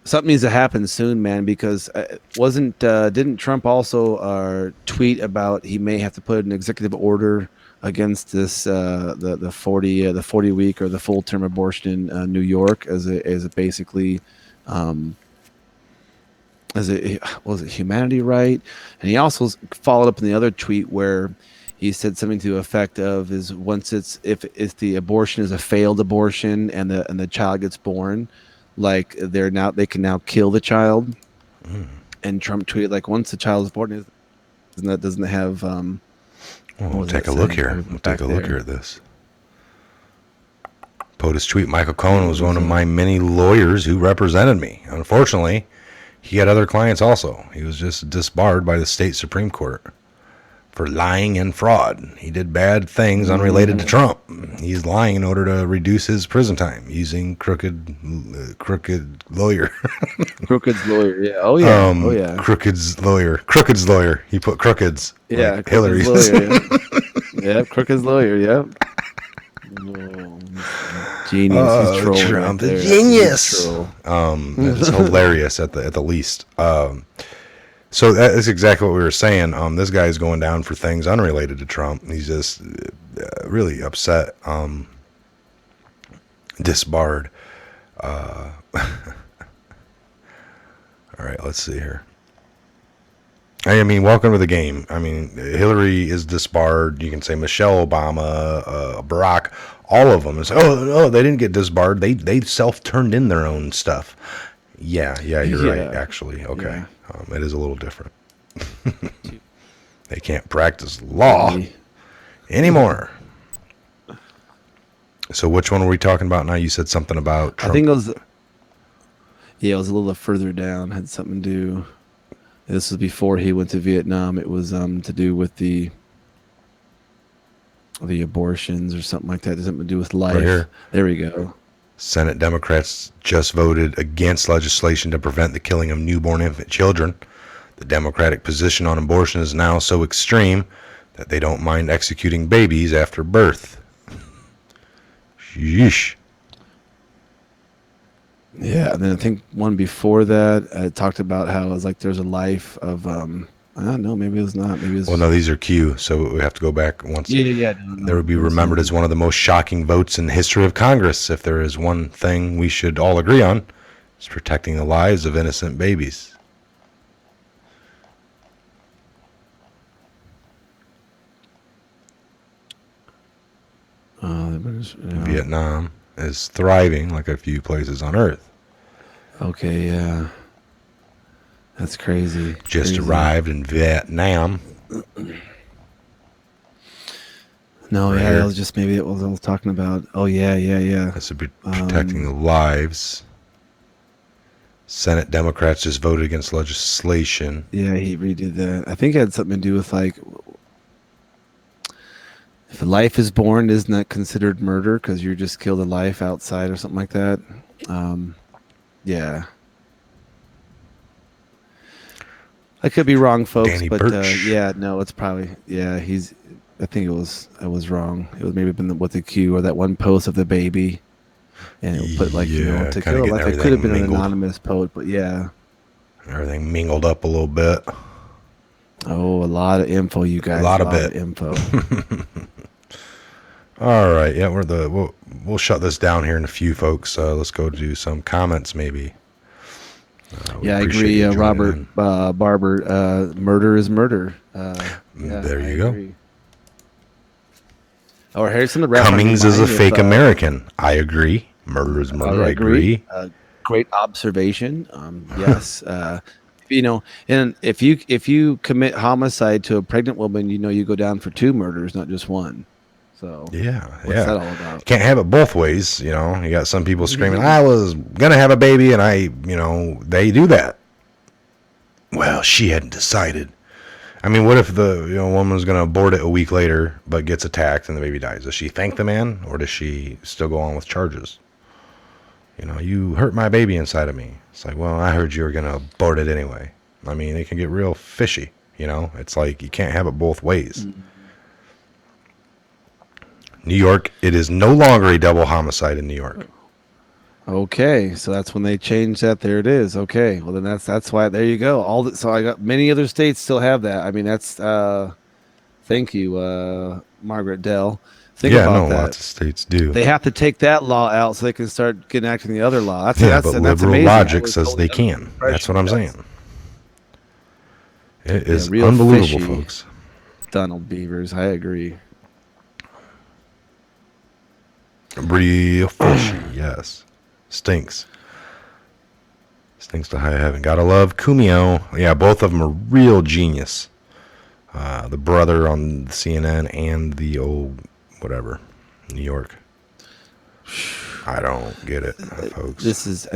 something needs to happen soon, man, because didn't Trump also tweet about he may have to put an executive order against this the 40 week or the full term abortion in New York as a basically as a humanity right? And he also followed up in the other tweet where he said something to the effect of is if the abortion is a failed abortion and the child gets born, like they can now kill the child. And Trump tweeted like once the child is born, doesn't it have we'll take a look here. We'll take a look here at this. POTUS tweet: Michael Cohen was one of my many lawyers who represented me. Unfortunately, He had other clients also. He was just disbarred by the state Supreme Court for lying and fraud. He did bad things unrelated to Trump. He's lying in order to reduce his prison time using crooked lawyer. Crooked's lawyer. Yeah. Oh yeah. Oh yeah. Crooked's lawyer. He put crookeds. Yeah. Like Hillary's lawyer. Yeah. Crooked's lawyer. Yep. Oh, genius. He's trolling. Trump right is there. genius. Troll. It's hilarious at the least. So that is exactly what we were saying. This guy is going down for things unrelated to Trump. He's just really upset. Disbarred. All right, let's see here. I mean, welcome to the game. I mean, Hillary is disbarred. You can say Michelle Obama, Barack, all of them. It's, oh, they didn't get disbarred. They self-turned in their own stuff. Yeah, you're right, actually. Okay. Yeah. It is a little different. They can't practice law anymore. So which one were we talking about now? You said something about Trump. I think it was a little further down. Had something to do. This was before he went to Vietnam. It was to do with the abortions or something like that. It has something to do with life. Right here. There we go. Senate Democrats just voted against legislation to prevent the killing of newborn infant children. The Democratic position on abortion is now so extreme that they don't mind executing babies after birth. Sheesh. Yeah, and then I think one before that talked about how it was like there's a life of I don't know, maybe it was not. Maybe it was... Well, no, these are Q, so we have to go back once. Yeah. There would be remembered as one of the most shocking votes in the history of Congress. If there is one thing we should all agree on, it's protecting the lives of innocent babies. Vietnam is thriving like a few places on Earth. Okay, yeah. That's crazy. Just arrived in Vietnam. No, right yeah, it was just maybe it was I was talking about. Oh, yeah. That's protecting the lives. Senate Democrats just voted against legislation. Yeah, he redid that. I think it had something to do with like, if a life is born, isn't that considered murder because you just killed a life outside or something like that? Yeah. I could be wrong, folks, Danny but Birch. no, it's probably I think I was wrong. It was maybe been with the Q or that one post of the baby, and it put like to kill a life. It could have been mingled. An anonymous post, but yeah, everything mingled up a little bit. Oh, a lot of info, you guys. A lot of info. All right, yeah, we'll shut this down here in a few, folks. Let's go do some comments, maybe. I agree, Robert Barber. Murder is murder. There you go. Or Harrison, Cummings is a fake American. I agree. Murder is murder. I agree. Great observation. Yes. And if you commit homicide to a pregnant woman, you go down for 2 murders, not just 1. So what's that all about? Can't have it both ways. You got some people screaming, I was gonna have a baby, and they do that. Well, she hadn't decided. I mean, what if the woman's gonna abort it a week later, but gets attacked and the baby dies? Does she thank the man, or does she still go on with charges? You hurt my baby inside of me. It's like, well, I heard you were gonna abort it anyway. I mean, it can get real fishy. It's like you can't have it both ways. Mm-hmm. New York, it is no longer a double homicide in New York. Okay, so that's when they changed that. There it is. Okay, well then that's why. There you go. So I got many other states still have that. I mean, that's thank you, Margaret Dell. Think about that. Lots of states do. They have to take that law out so they can start enacting the other law. But liberal logic says they can. That's what I'm saying. It is unbelievable, fishy. Folks. Donald Beavers, I agree. Real fishy, yes. Stinks to high heaven. Gotta love Kumio. Yeah, both of them are real genius. The brother on CNN and the old whatever, New York. I don't get it, folks. This is,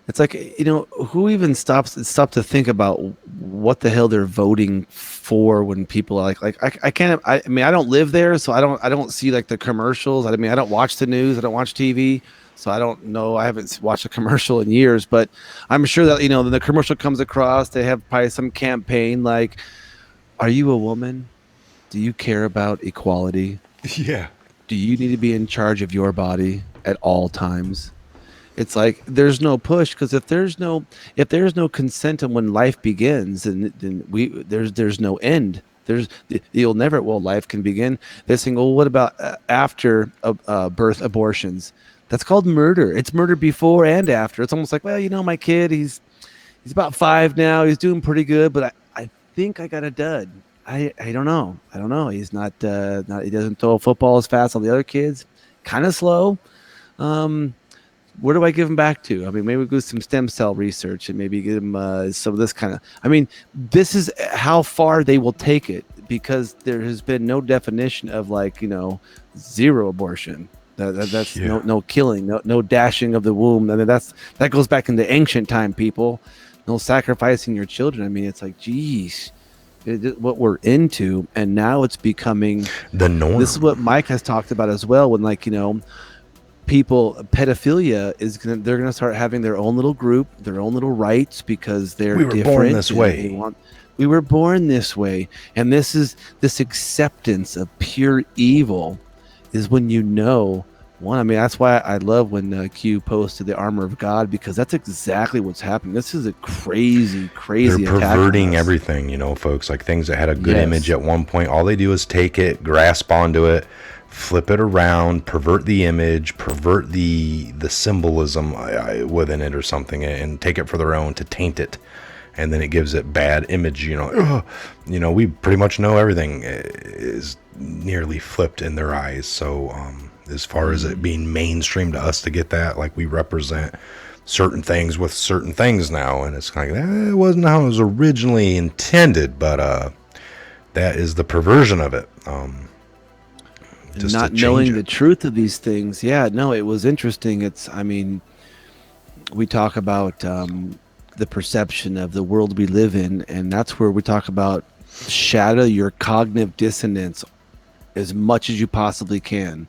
It's like, who even stop to think about what the hell they're voting for when people are like I can't I mean I don't live there, so I don't see like the commercials. I mean I don't watch the news, I don't watch TV, so I don't know. I haven't watched a commercial in years, but I'm sure that when the commercial comes across, they have probably some campaign like, "Are you a woman? Do you care about equality? Yeah. Do you need to be in charge of your body at all times?" It's like there's no push because if there's no consent on when life begins, then there's no end. You'll never. Well, life can begin. They're saying, well, what about after birth abortions? That's called murder. It's murder before and after. It's almost like, well, my kid, he's about 5 now. He's doing pretty good, but I think I got a dud. I don't know. I don't know. He's not he doesn't throw a football as fast as the other kids. Kind of slow. Um, where do I give him back to? I mean, maybe we do some stem cell research and maybe give him some of this kind of. I mean, this is how far they will take it because there has been no definition of like zero abortion. That's Yeah. no killing, no dashing of the womb. I mean, that goes back into ancient time, people. No sacrificing your children. I mean, it's like, geez, what we're into, and now it's becoming. The This is norm. what Mike has talked about as well. When people pedophilia they're gonna start having their own little group, their own little rights because they're We were different. born this and way. we were born this way, and this acceptance of pure evil is when one. I mean, that's why I love when Q posted the armor of God because that's exactly what's happening. This is a crazy, They're crazy attack on perverting us. everything, folks. Like things that had a good image Yes, at one point, all they do is take it, grasp onto it, flip it around, pervert the image, pervert the symbolism within it or something, and take it for their own to taint it, and then it gives it bad image. We pretty much know everything is nearly flipped in their eyes. So as far as it being mainstream to us to get that, like we represent certain things with certain things now, and it's like it wasn't how it was originally intended, but that is the perversion of it. Just to not change knowing it. the truth of these things. Yeah, no, it was interesting. I mean, we talk about the perception of the world we live in, and that's where we talk about shadow your cognitive dissonance as much as you possibly can.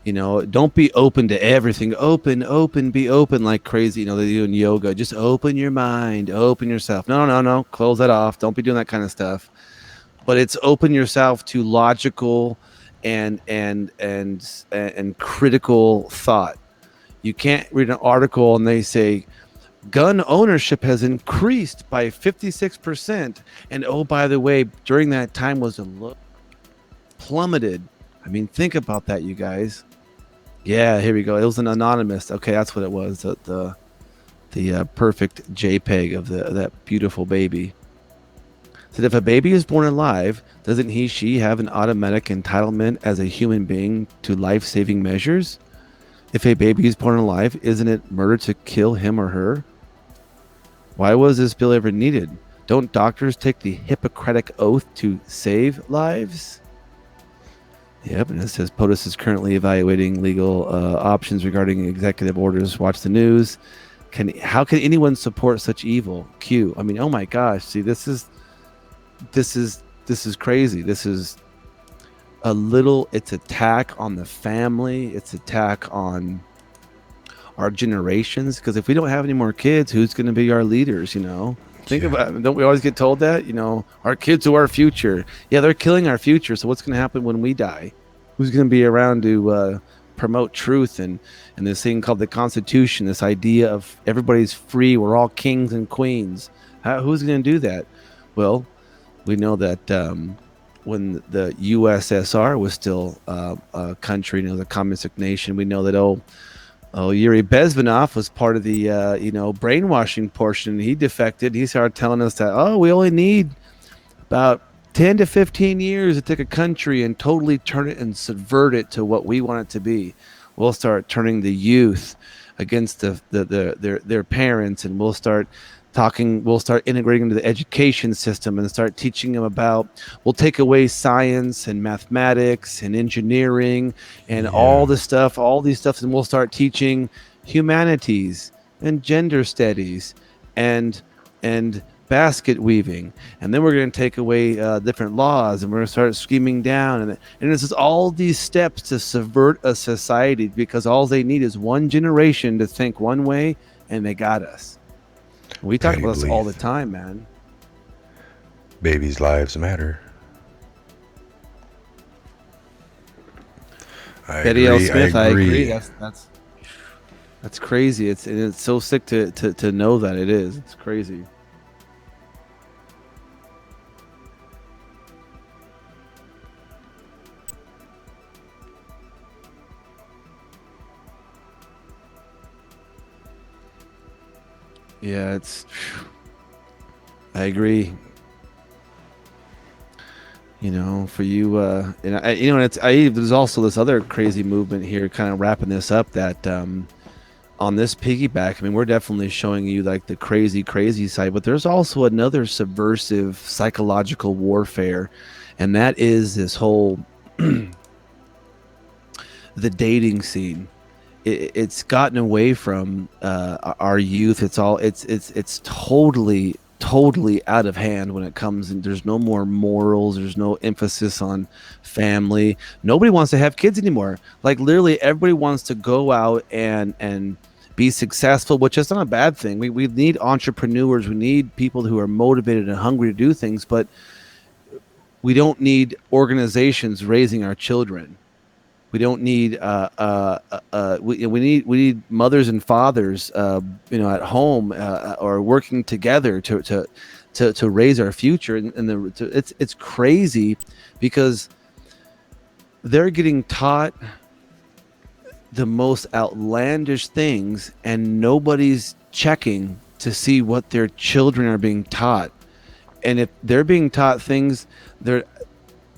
Don't be open to everything. Open, be open like crazy. They do in yoga. Just open your mind, open yourself. No, no, no, close that off. Don't be doing that kind of stuff. But it's open yourself to logical and critical thought. You can't read an article and they say gun ownership has increased by 56%, and oh, by the way, during that time was a low plummeted. I mean, think about that, you guys. Yeah, here we go. It was an anonymous. Okay, that's what it was. The perfect JPEG of that beautiful baby. Said if a baby is born alive, doesn't she have an automatic entitlement as a human being to life-saving measures? If a baby is born alive, isn't it murder to kill him or her? Why was this bill ever needed? Don't doctors take the Hippocratic oath to save lives? Yep, and it says POTUS is currently evaluating legal options regarding executive orders. Watch the news. How can anyone support such evil? Q. I mean, oh my gosh. See, this is crazy. This is it's attack on the family. It's attack on our generations. Because if we don't have any more kids, who's going to be our leaders? Think about it. Don't we always get told that? Our kids are our future. Yeah, they're killing our future. So what's going to happen when we die? Who's going to be around to promote truth and this thing called the Constitution? This idea of everybody's free. We're all kings and queens. Who's going to do that? Well, we know that when the USSR was still a country, the communistic nation, we know that Yuri Bezmenov was part of the brainwashing portion. He defected. He started telling us that we only need about 10 to 15 years to take a country and totally turn it and subvert it to what we want it to be. We'll start turning the youth against their parents, and we'll start integrating into the education system and start teaching them we'll take away science and mathematics and engineering and all these stuff, and we'll start teaching humanities, and gender studies and basket weaving, and then we're going to take away different laws, and we're going to start scheming down, and it's just all these steps to subvert a society, because all they need is one generation to think one way, and they got us. We talk about this all the time, man. Babies' lives matter. Betty L. Smith, I agree. That's crazy. It's so sick to know that it is. It's crazy. Yeah, I agree. You know, for you, and there's also this other crazy movement here, kind of wrapping this up, that on this piggyback, I mean, we're definitely showing you like the crazy side, but there's also another subversive psychological warfare, and that is this whole the dating scene. It's gotten away from our youth. It's totally out of hand when it comes, and there's no more morals. There's no emphasis on family. Nobody wants to have kids anymore. Like literally everybody wants to go out and be successful, which is not a bad thing. We need entrepreneurs. We need people who are motivated and hungry to do things, but we don't need organizations raising our children. We don't need we need mothers and fathers at home or working together to raise our future. And it's crazy because they're getting taught the most outlandish things, and nobody's checking to see what their children are being taught. And if they're being taught things, they're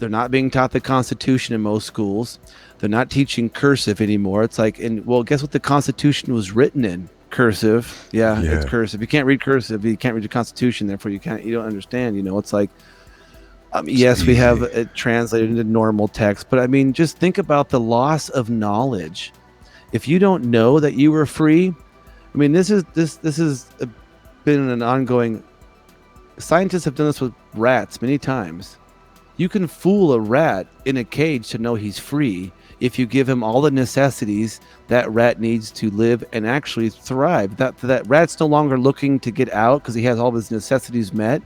not being taught the Constitution in most schools. They're not teaching cursive anymore. It's like, guess what the Constitution was written in? Cursive. Yeah, it's cursive. You can't read cursive. You can't read the Constitution. Therefore, you don't understand. It's like, yes, we have it translated into normal text, but I mean, just think about the loss of knowledge. If you don't know that you were free, I mean, this has been an ongoing. Scientists have done this with rats many times. You can fool a rat in a cage to know he's free if you give him all the necessities that rat needs to live and actually thrive. That rat's no longer looking to get out because he has all his necessities met.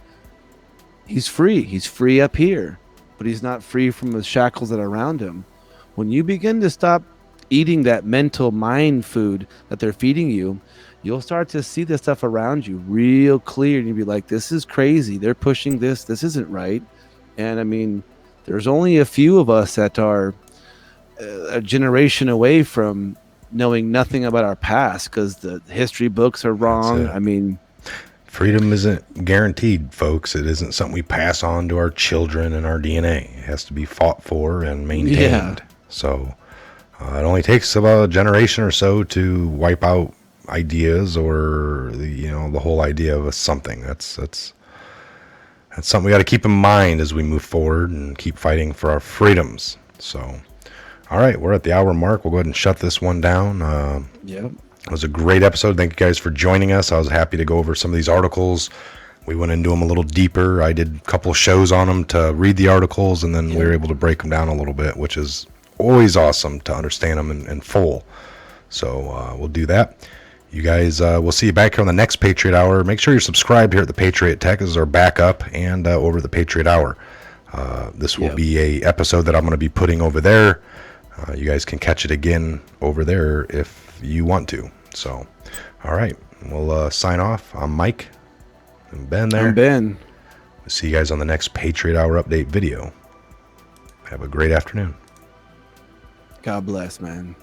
He's free. He's free up here, but he's not free from the shackles that are around him. When you begin to stop eating that mental mind food that they're feeding you, you'll start to see the stuff around you real clear, and you'll be like, this is crazy. They're pushing this. This isn't right. And I mean, there's only a few of us that are a generation away from knowing nothing about our past because the history books are wrong. I mean, freedom isn't guaranteed, folks. It isn't something we pass on to our children and our DNA. It has to be fought for and maintained. Yeah. So it only takes about a generation or so to wipe out ideas or the whole idea of something. That's something we got to keep in mind as we move forward and keep fighting for our freedoms. So, all right, we're at the hour mark. We'll go ahead and shut this one down. It was a great episode. Thank you guys for joining us. I was happy to go over some of these articles. We went into them a little deeper. I did a couple of shows on them to read the articles, and then we were able to break them down a little bit, which is always awesome to understand them in full. So we'll do that. You guys, we'll see you back here on the next Patriot Hour. Make sure you're subscribed here at the Patriot Tech. This is our backup and over the Patriot Hour. This will be a episode that I'm going to be putting over there. You guys can catch it again over there if you want to. So, all right, we'll sign off. I'm Mike and Ben there. I'm Ben. We'll see you guys on the next Patriot Hour update video. Have a great afternoon. God bless, man.